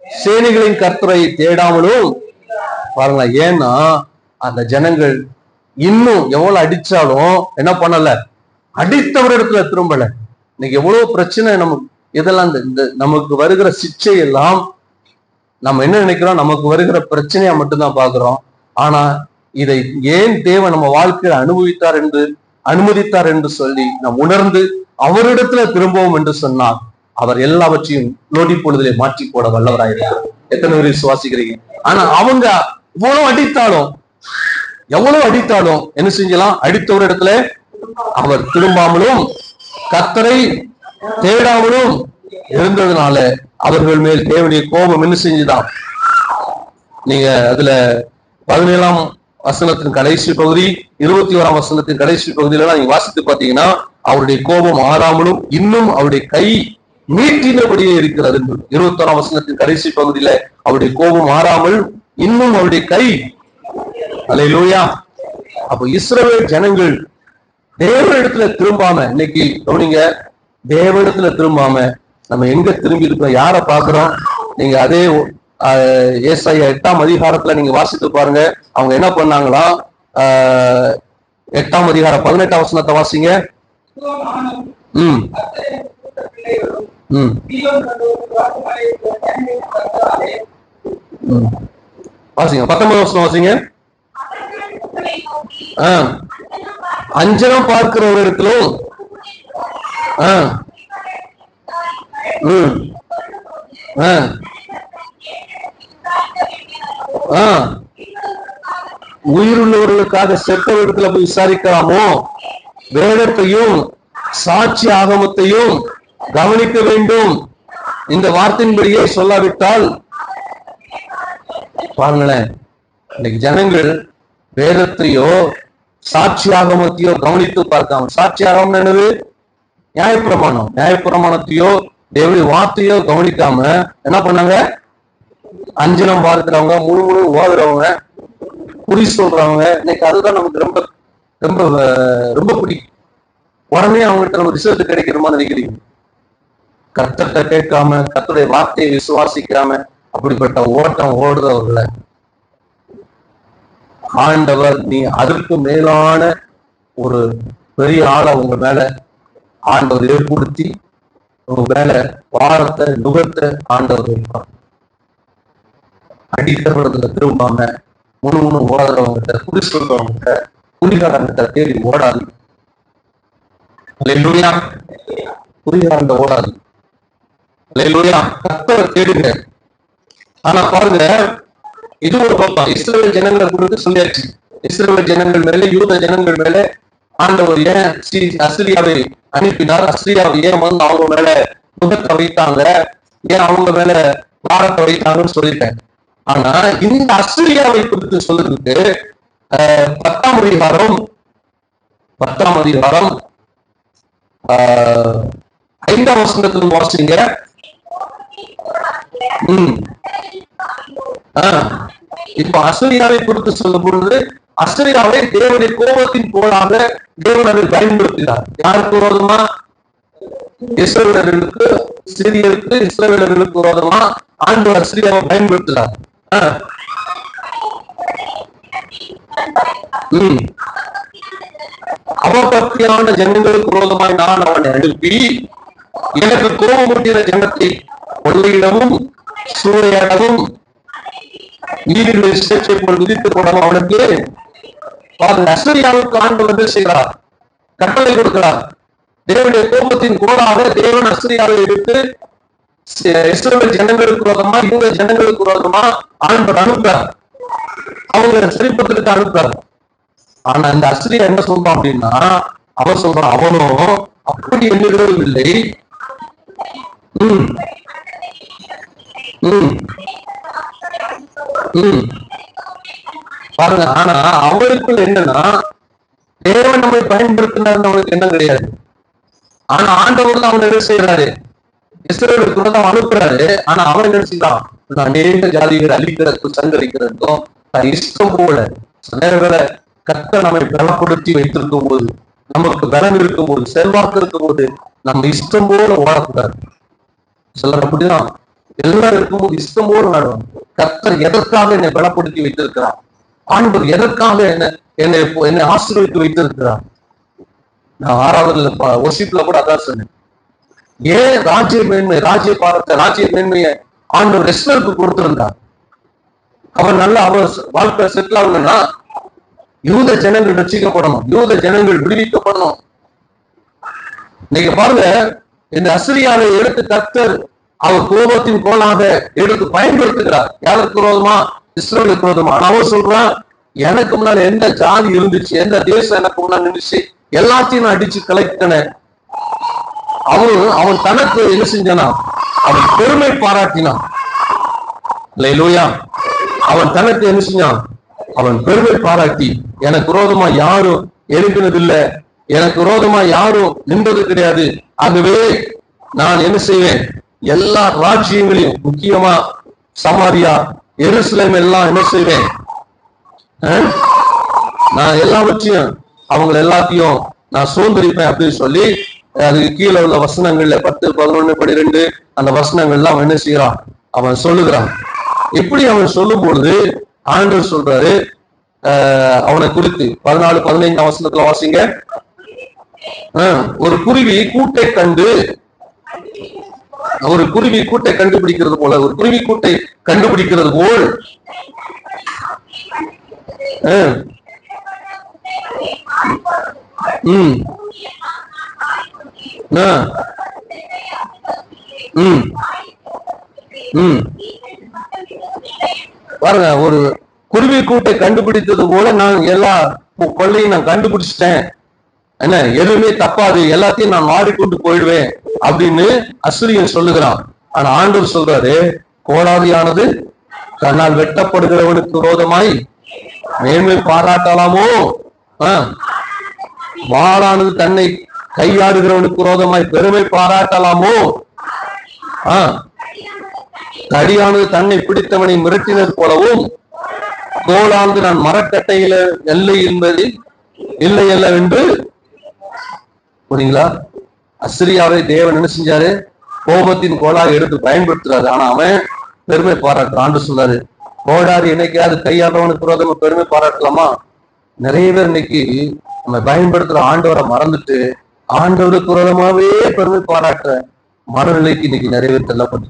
சேனைகளின் கர்த்தரை தேடாமலும். பாருங்களா, ஏன்னா அந்த ஜனங்கள் இன்னும் எவ்வளவு அடிச்சாலும் என்ன பண்ணல? அடித்தவரிடத்துல திரும்பல. இன்னைக்கு எவ்வளவு பிரச்சனை நமக்கு. இதெல்லாம் இந்த நமக்கு வருகிற சிச்சை எல்லாம் நம்ம என்ன நினைக்கிறோம்? நமக்கு வருகிற பிரச்சனையா மட்டும்தான் பாக்குறோம். ஆனா இதை ஏன் தேவன் நம்ம வாழ்க்கையில அனுமதித்தார் என்று சொல்லி நாம் உணர்ந்து அவரிடத்துல திரும்பவும் என்று சொன்னால் அவர் எல்லாவற்றையும் நொடி பொழுதிலே மாற்றி போட வல்லவராயிருக்கிறார். எத்தனை பேர் விசுவாசிக்கிறீங்க? ஆனா அவங்க எவ்வளவு அடித்தாலும் என்ன செஞ்சலாம்? அடித்தவர் இடத்துல அவர் திரும்பாமலும் கர்த்தரை தேடாமலும் இருந்ததுனால அவர்கள் மேல் தேவனுடைய கோபம் என்ன செஞ்சுதான்? நீங்க அதுல 17ஆம் வசனத்தின் கடைசி பகுதி, 21ஆம் வசனத்தின் கடைசி பகுதியில நீங்க வாசித்து பாத்தீங்கன்னா அவருடைய கோபம் ஆறாமலும் இன்னும் அவருடைய கை மீட்டினபடியே இருக்கிறது. 21ஆம் வசனத்தின் கடைசி பகுதியில அவருடைய கோபம் ஆறாமல் இன்னும் அவருடைய கை. அல்லேலூயா. அப்ப இஸ்ரவேல் ஜனங்கள் தேவனிடத்துல திரும்பாம, இன்னைக்கு கவனிங்க, தேவனிடத்துல திரும்பாம நம்ம எங்க திரும்பி இருக்கோம்? யார பாக்குறோம்? நீங்க அதே ஏசாயா 8ஆம் அதிகாரத்துல நீங்க வாசித்து பாருங்க. அவங்க என்ன பண்ணாங்களா? 8ஆம் அதிகாரம் 18ஆம் வசனத்தை வாசிங்க. ம் ம் வாசிங்க. 19ஆம் வசனம் வாசிங்க. அஞ்சனம் பார்க்கிறவர்களும் உயிருள்ளவர்களுக்காக செத்தவர்களிடத்துல போய் விசாரிக்கலாமோ? வேதத்தையும் சாட்சி ஆகமத்தையும் கவனிக்க வேண்டும். இந்த வார்த்தையின்படியே சொல்லாவிட்டால் பாருங்களேன், இன்னைக்கு ஜனங்கள் வேதத்தையோ சாட்சி ஆகமத்தையோ கவனித்து பார்க்காம, சாட்சி ஆகமம் என்னது? நியாயப்பிரமாணம். நியாயப்பிரமாணத்தையோ தேவனுடைய வார்த்தையோ கவனிக்காம என்ன பண்ணாங்க? அஞ்சனம் பார்க்கிறவங்க, முழு ஓதுறவங்க, குறி சொல்றவங்க. இன்னைக்கு அதுதான் நமக்கு ரொம்ப ரொம்ப ரொம்ப பிடிக்கும். உடனே அவங்கள்ட்ட நம்ம ரிசல்ட் கிடைக்கிறோமா நினைக்கிறீங்க? கர்த்தர்ட்ட கேட்காம, கர்த்தருடைய வார்த்தையை விசுவாசிக்காம அப்படிப்பட்ட ஓட்டம் ஓடுறவர்கள ஆண்டவர் நீ அதற்கு மேலான ஒரு பெரிய ஆளை உங்க மேல ஆண்டவர் ஏற்படுத்தி உங்க மேல வாரத்தை நுகர்த்த ஆண்டவர் இருப்பார். அடித்தவர்களை திரும்பாம முழு ஓடுறவங்கிட்ட, குறி சொல்றவங்கிட்ட, குறிகாரங்கிட்ட தேடி ஓடாது. குறிகாரங்க ஓடாது. கர்த்தரை தேடுங்க. ஆனா பாருங்க, இது ஒரு பக்கம். இஸ்ரவேல் ஜனங்கள் குறித்து சொல்லியாச்சு. இஸ்ரவேல் ஜனங்கள் மேல, யூத ஜனங்கள் மேல ஆண்டவர் ஏன் அசிரியாவை அனுப்பினார்? அசிரியாவை ஏன் வந்து அவங்க மேல முகத்தை வைத்தாங்க? ஏன் அவங்க மேல வாரத்தை வைத்தாங்கன்னு சொல்லிட்டேன். ஆனா இந்த அசிரியாவை குறித்து சொல்றதுக்கு 10ஆம் அதிகாரம் 5ஆம் வசனத்துல வாசிங்க. இப்ப அசிரியாவை குறித்து சொல்லும் பொழுது, அசிரியாவை தேவனுடைய கோபத்தின் கோலாக தேவன் அதை பயன்படுத்தினார். யாருக்கு விரோதமா? இஸ்ரவேலர்களுக்கு, சிரியருக்கு, இஸ்ரவேலர்களுக்கு விரோதமா ஆண்டவர் அசிரியாவை பயன்படுத்தினார். அவபக்தியான ஜனங்களுக்கு விரோதமாய் நான் அவனை அனுப்பி எனக்கு கோபமூட்டின ஜனத்தை கொள்ளையிடவும் சூறையாடவும் நீதிகளை சேர்ச்சை போல் விதித்து போடவும் அவனுக்கு அசிரியாவுக்கு ஆண்டவர் செய்கிறார், கட்டளை கொடுக்கிறார். தேவனுடைய கோபத்தின் கோடாக தேவன் அசிரியாவை எடுத்து இஸ்ரவேல் ஜனங்களுக்கு விரோதமா, யூத ஜனங்களுக்கு விரோதமா ஆண்டவர் அனுப்புறார். அவங்க சரிப்பதற்கு அனுப்புறார். ஆனா இந்த அசிரியா என்ன சொல்றான் அப்படின்னா, அவன் சொல்றான், அவனும் அப்படி எண்ணுகிறதும் இல்லை. பாருங்க, ஆனா அவருக்குள்ள என்னன்னா, தேவன் நம்மை பயன்படுத்தினார் அவனுக்கு என்ன கிடையாது. ஆனா ஆண்டவர் தான் அவன் என்ன செய்யறாரு? இஸ்ரவேலுக்கு கூட தான் அனுப்புறாரு. ஆனா அவன் என்ன செய்யறான்? அநேக ஜாதிகள் அழிக்கிறதுக்கும் சங்கரிக்கிறதுக்கும் தன் இஷ்டம் போல நேரங்களை கர்த்தர் நம்மை பலப்படுத்தி வைத்திருக்கும் போது, நமக்கு பலம் இருக்கும் போது, செல்வாக்கு இருக்கும் போது நம்ம இஷ்டம் போல ஓடக்கூடாது. சிலர் அப்படிதான் எல்லாரும் இருக்கும்போது இஷ்டம் போல ஆடுவாங்க. கர்த்தர் எதற்காக என்னை பலப்படுத்தி வைத்திருக்கிறார்? ஆண்டவர் எதற்காக என்னை ஆசீர்வதித்து வைத்திருக்கிறார்? நான் 6வது வசிப்புல கூட அதான் சொன்னேன். ஏன் ராஜ்ய மேன்மை, ராஜ்ய பாரத்தை, ராஜ்ய மேன்மையை ஆண்டவர் எஸ்தருக்கு கொடுத்திருந்தார். அவர் நல்ல அவர் வாழ்க்கை செட்டில் ஆகணும்னா யூத ஜனங்கள் ரட்சிக்கப்படணும், யூத ஜனங்கள் விடுவிக்கப்படணும். நீங்க பாருங்க, இந்த அசிரியாவை எடுத்து கர்த்தர் அவர் கோபத்தின் கோலாக எடுத்து பயன்படுத்துகிறார். யாருக்கு விரோதமா? இஸ்ரவேலுக்கு விரோதமா. அவர் சொல்றான், எனக்கு முன்னால எந்த ஜாதி இருந்துச்சு, எந்த தேசம் எனக்கு முன்னாடி இருந்துச்சு, எல்லாத்தையும் நான் அடிச்சு கலைத்தன. அவன் தனக்கு என்ன செஞ்சானா? அவன் பெருமை பாராட்டினான். அல்லேலூயா. அவன் தனக்கு என்ன செஞ்சான்? அவன் பெருமை பாராட்டி, எனக்கு விரோதமா யாரும் எழுப்பினதில்லை, எனக்கு விரோதமா யாரும் நின்றது கிடையாது. ஆகவே நான் என்ன செய்வேன்? எல்லா ராஜ்யங்களையும், முக்கியமா சமாரியா, எருசலேம் எல்லாம் என்ன செய்வேன்? நான் எல்லாவற்றையும் அவங்க எல்லாத்தையும் நான் சுதந்திரிப்பேன் அப்படின்னு சொல்லி அதுக்கு கீழே உள்ள வசனங்கள்ல 10, 11, 12 அந்த வசனங்கள்லாம் அவன் என்ன செய்யறான்? அவன் சொல்லுகிறான். எப்படி அவன் சொல்லும் பொழுது ஆண்டவர் சொல்றாரு அவனை குறித்து 14, 15 வசனத்துல வாசிங்க. ஒரு குருவி கூட்டை கண்டு, ஒரு குருவி கூட்டை கண்டுபிடிக்கிறது போல, ஒரு குருவி கூட்டை கண்டுபிடிக்கிறது போல் ம் ம் ம் பாருங்க, ஒரு குருவி கூட்டை கண்டுபிடித்தது போல நான் எல்லா கொள்ளையும் நான் கண்டுபிடிச்சிட்டேன், என்ன எதுவுமே தப்பாது, எல்லாத்தையும் நான் மாறிக்கொண்டு போயிடுவேன் அப்படின்னு அசுரியன் சொல்லுகிறான். ஆனா ஆண்டவர் சொல்றாரு, கோடாரியானது தன்னால் வெட்டப்படுகிறவனுக்கு விரோதமாய் மேன்மை பாராட்டலாமோ, வாளானது தன்னை கையாடுகிறவனுக்கு விரோதமாய் பெருமை பாராட்டலாமோ, தடியானது தன்னை பிடித்தவனை மிரட்டினது போலவும், கோலானது நான் மரக்கட்டையில எல்லை என்பது இல்லை அல்ல என்று. புரியுங்களா? அசிரியாவை தேவன் என்ன செஞ்சாரு? கோபத்தின் கோலாக எடுத்து பயன்படுத்துறாரு. ஆனா அவன் பெருமை பாராட்டு. ஆண்டு சொல்றாரு, கோடாரி என்னைக்காவது கையாளவனுக்கு விரோதமா பெருமை பாராட்டலாமா? நிறைய பேர் இன்னைக்கு நம்ம பயன்படுத்துற ஆண்டவரை மறந்துட்டு ஆண்டவருக்கு விரோதமாவே பெருமை பாராட்டுற மனநிலைக்கு இன்னைக்கு நிறைய பேர் தள்ளப்பட்டு,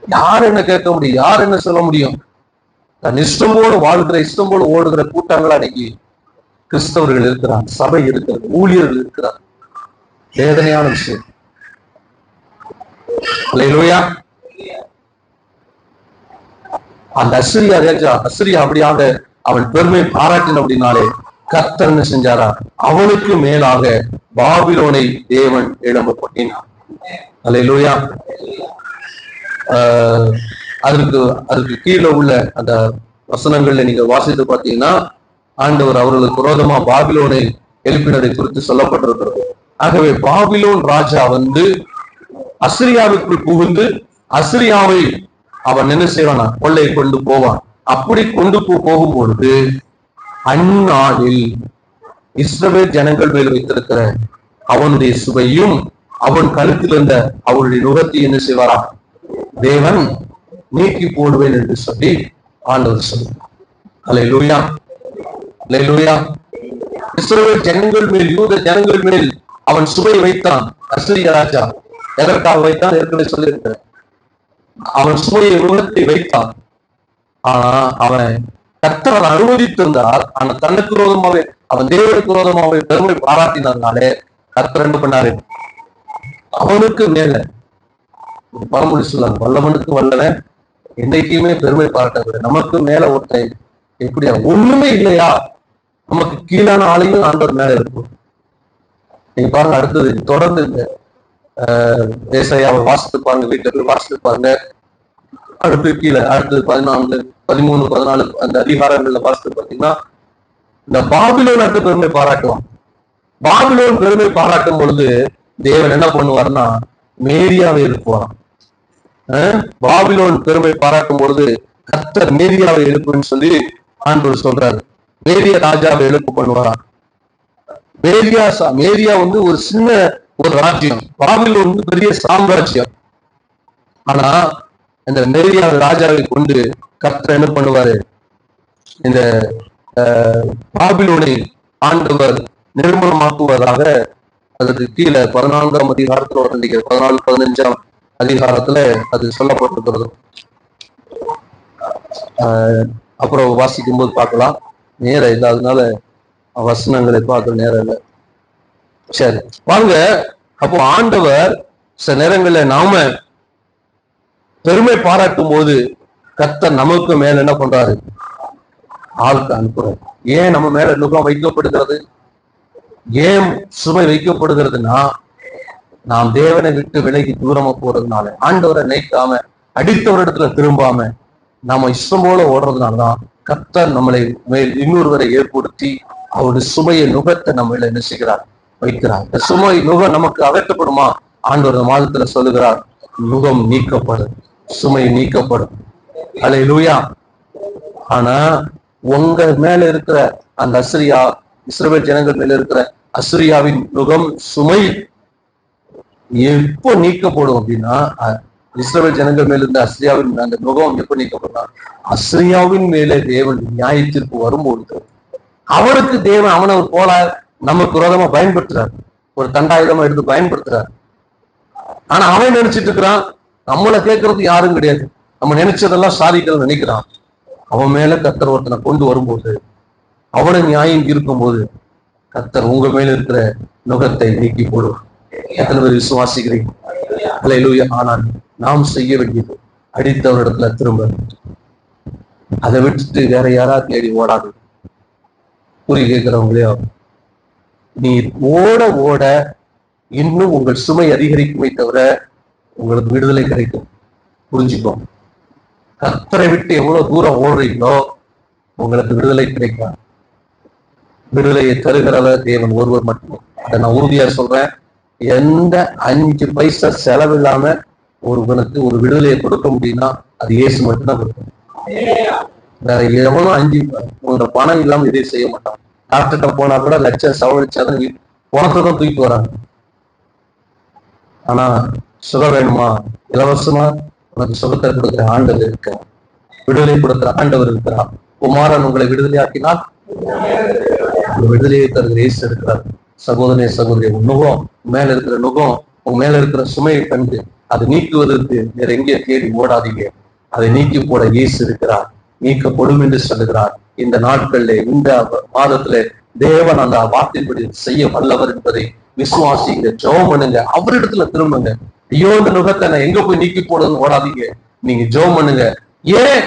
யார் என்ன கேட்க முடியும்? யார் என்ன சொல்ல முடியும்? தன் இஷ்டம் போல வாழ்கிற, இஷ்டம் போல ஓடுகிற கூட்டங்களா இன்னைக்கு கிறிஸ்தவர்கள் இருக்கிறார், சபை இருக்கிறது, ஊழியர்கள் இருக்கிறார். வேதனையான விஷயம். அல்லேலூயா. அந்த அசிரியா ராஜா, அசிரியா அப்படியாக அவன் பெருமை பாராட்டின அப்படின்னாலே கர்த்தர் என்ன செஞ்சாரா? அவனுக்கு மேலாக பாபிலோனை தேவன் எழும்ப பண்ணினார். அல்லேலூயா. அதுக்கு கீழே உள்ள அந்த வசனங்கள்ல நீங்க வாசித்து பார்த்தீங்கன்னா, ஆண்டவர் அவர்களுக்கு விரோதமா பாபிலோனை எழுப்பினதை குறித்து சொல்லப்பட்டிருக்கிறது. ஆகவே பாபிலோன் ராஜா அசிரியாவுக்குள் புகுந்து அசிரியாவை அவன் என்ன செய்வானா? கொள்ளை கொண்டு போவான். அப்படி கொண்டு போகும் பொழுது அந்நாளில் இஸ்ரவேல் ஜனங்கள் மேல் வைத்திருக்கிற அவனுடைய சுவையும் அவன் கழுத்தில் இருந்த அவருடைய நுகத்தை என்ன செய்வாரா? தேவன் நீக்கி போடுவேன் என்று சொல்லி ஆண்டவர் சொல்லுவார். அல்லேலூயா, அல்லேலூயா. இஸ்ரவேல் ஜனங்கள் மேல், யூத ஜனங்கள் மேல் அவன் சுவை வைத்தான். அசிரிய ராஜா எதற்காக வைத்தான்? ஏற்கனவே சொல்லியிருக்கிறேன். அவன் சுவையை நுகத்தை வைத்தான். ஆனா அவன் கர்த்தர் அனுமதித்திருந்தார். ஆனா தனக்கு விரோதமாவே, அவன் தேவனுக்கு விரோதமாவே பெருமை பாராட்டினாலே கர்த்தர் என்ன பண்ணாரு? அவனுக்கு மேல பழமொழி சொல்லாங்க, வல்லவனுக்கு வல்லவன் என்னைக்குமே பெருமை பாராட்ட. நமக்கு மேல ஒருத்தன் எப்படியா? ஒண்ணுமே இல்லையா? நமக்கு கீழான ஆளையும் ஆண்டவர் மேல இருக்கும். நீங்க பாருங்க, அடுத்தது தொடர்ந்து இந்த ஏசாயாவை வாசித்து பாருங்க, வீட்டுல போய் வாசித்து பாருங்க. அடுத்து கீழே அடுத்தது 14, 13, 14 அந்த அதிகாரங்கள்ல வாசித்து பார்த்தீங்கன்னா, இந்த பாபிலோனுக்கு பெருமை பாராட்டுவான். பாபிலோன் பெருமை பாராட்டும் பொழுது தேவன் என்ன பண்ணுவார்னா, மேரியாவை எழுப்புவான். பாபிலோன் பெருமை பாராட்டும் பொழுது கர்த்தர் மேரியாவை எழுப்புன்னு சொல்லி ஆண்டவர் சொல்றாரு. மேரியா ராஜாவை எழுப்பு பண்ணுவாராம். மேரியா ஒரு சின்ன ஒரு ராஜ்யம், பாபிலோன் பெரிய சாம்ராஜ்யம். ஆனா இந்த மேரியா ராஜாவை கொண்டு கர்த்தர் என்ன பண்ணுவாரு? இந்த பாபிலோனை ஆண்டவர் நிர்மூலமாக்குவதாக அதுக்கு கீழே 14ஆம் அதிகாரத்துல 14, 15ஆம் அதிகாரத்துல அது சொல்லப்பட்டிருக்கிறது. அப்புறம் வாசிக்கும் போது பார்க்கலாம். நேரம் இல்லை, அதனால வசனங்களை பார்க்க நேரம் இல்லை. சரி வாங்க. அப்போ ஆண்டவர் சில நேரங்கள்ல நாம பெருமை பாராட்டும் போது கர்த்தர் நமக்கு மேல என்ன பண்றாரு? ஆளுக்கு அனுப்புறாரு. ஏன் நம்ம மேல நுகம் வைக்கப்படுகிறது? ஏன் சுமை வைக்கப்படுகிறதுனா, நாம் தேவனை விட்டு விலகி தூரமா போறதுனால, ஆண்டவரை நினைக்காம அடித்தவரிடத்துல திரும்பாம நாம இஷ்டம் போல ஓடுறதுனாலதான் கர்த்தர் நம்மளை மேல் இன்னொருவரை ஏற்படுத்தி அவருடைய சுமையை நுகத்தை நம்ம என்ன செய்கிறார்? வைக்கிறார். இந்த சுமை நுகம் நமக்கு அகற்றப்படுமா? ஆண்டவர் மாதத்துல சொல்லுகிறார், நுகம் நீக்கப்படும், சுமை நீக்கப்படும். அல்லேலூயா. ஆனா உங்க மேல இருக்கிற அந்த அசிரியா, இஸ்ரவேல் ஜனங்கள் மேல இருக்கிற அசிரியாவின் நுகம், சுமை எப்போ நீக்கப்படும் அப்படின்னா, இஸ்ரவேல் ஜனங்கள் மேல இருந்த அசிரியாவின் அந்த நுகம் எப்போ நீக்கப்படும்? அசிரியாவின் மேலே தேவன் நியாயத்திற்கு வரும்போது அவருக்கு தேவன் அவனை ஒரு போல நமக்கு விரோதமா பயன்படுத்துறாரு, ஒரு தண்டாயுதமா எடுத்து பயன்படுத்துறாரு. ஆனா அவன் நினைச்சிட்டு இருக்கிறான், நம்மளை கேட்கறது யாரும் கிடையாது, நம்ம நினைச்சதெல்லாம் சாதிக்கணும்னு நினைக்கிறான். அவன் மேல கர்த்தர் ஒருத்தனை கொண்டு வரும்போது அவனை நியாயம் இருக்கும் போது கர்த்தர் உங்க மேல இருக்கிற நுகத்தை நீக்கி போடுவார். எத்தனை பேர் விசுவாசிக்கிறீங்க? அல்லேலூயா. ஆனால் நாம் செய்ய வேண்டியது அடித்தவரிடத்துல திரும்ப, அதை விட்டுட்டு வேற யாரா தேடி ஓடாது. குறி கேட்கிறவங்களையோ, நீ ஓட ஓட இன்னும் உங்கள் சுமை அதிகரிக்குமே தவிர உங்களுக்கு விடுதலை கிடைக்கும். புரிஞ்சுக்கோ. கர்த்தரை விட்டு எவ்வளவு தூரம் ஓடுறீங்களோ உங்களுக்கு விடுதலை கிடைக்கும். விடுதலையை தருகிறவர் தேவன் ஒருவர் மட்டும். அதை நான் உறுதியா சொல்றேன். எந்த 5 பைசா செலவில்லாம ஒருவனுக்கு ஒரு விடுதலையை கொடுக்க முடியும்னா அது இயேசு மட்டும்தான் கொடுக்கும். வேற எவனும் 5 பணம் இல்லாம எதையும் செய்ய மாட்டான். டாக்டர்கிட்ட போனா கூட லட்சம் செலவழிச்சாதான் பணத்தை தான் தூக்கிட்டு வராங்க. ஆனா சுகம் வேணுமா? இலவசமா உனக்கு சுகத்தை கொடுக்கிற ஆண்டவர் இருக்கிறார். விடுதலை கொடுக்கிற ஆண்டவர் இருக்கிறார். குமாரன் உங்களை விடுதலையாக்கினால் விடுதலையை தருகிற இயேசு இருக்கிறார். சகோதரனே சகோதரி, நுகம் மேல இருக்கிற நுகம், உங்க மேல இருக்கிற சுமையை கண்டு அதை நீக்குவதற்கு வேற எங்கே தேடி ஓடாதீங்க. அதை நீக்கி போட இயேசு இருக்கிறார். நீக்கப்படும் என்று சொல்லுகிறார். இந்த நாட்கள்ல, இந்த மாதத்துல தேவன் அந்த வார்த்தையின்படி செய்ய வல்லவர் என்பதை விசுவாசிங்க. ஜெபம் பண்ணுங்க. அவரிடத்துல திரும்புங்க. ஐயோ, இந்த நுகத்தை நான் எங்க போய் நீக்கி போடுன்னு ஓடாதீங்க. நீங்க ஜெபம் பண்ணுங்க. ஏன்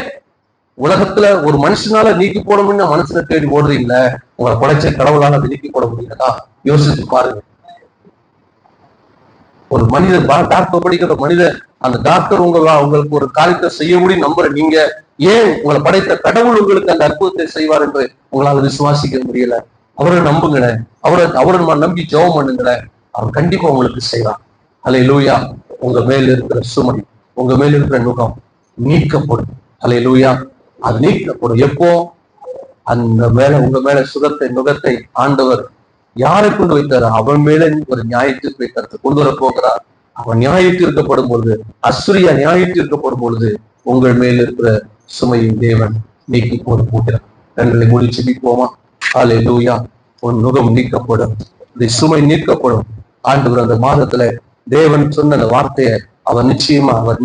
உலகத்துல ஒரு மனுஷனால நீக்கி போடணும்னு மனுஷனை தேடி ஓடுறீங்களே, உங்களை படைச்ச கடவுளால அதை நீக்கி போட முடியாதா? யோசித்து பாருங்க. ஒரு மனிதர், டாக்டர் படிக்கிற மனிதர், அந்த டாக்டர் உங்களுக்கு ஒரு காரியத்தை செய்ய முடியும் நம்புற நீங்க, ஏன் உங்களை படைத்த கடவுள் உங்களுக்கு அந்த அற்புதத்தை செய்வார் என்று உங்களால விசுவாசிக்க முடியல? அவரை நம்புங்களேன். அவரை நம்பி ஜெபம் பண்ணுங்களேன். அவர் கண்டிப்பா உங்களுக்கு செய்வார். அல்லேலூயா. உங்க மேல இருக்கிற சுமை, உங்க மேல இருக்கிற நுகம் நீக்கப்படும். அல்லேலூயா. அது நீக்கப்படும். எப்போ? அந்த மேல, உங்க மேல சுகத்தை, நுகத்தை ஆண்டவர் யாரை கொண்டு வைத்தார்? அவன் மேல ஒரு நியாயத்திற்கு வைக்கிறது கொண்டு வர போகிறார். அவன் நியாயத்திற்கப்படும் பொழுது, அசுரியா நியாயத்திற்கப்படும் பொழுது உங்கள் மேல இருக்கிற சுமையை தேவன் நீக்கி போகிறார். கண்களை மூடி செபிப்போமா? அல்லேலூயா. உன் நுகம் நீக்கப்படும், இந்த சுமை நீக்கப்படும். ஆண்டவர் அந்த மாதத்துல தேவன் சொன்ன அந்த வார்த்தையை அவர் நிச்சயமா அவர்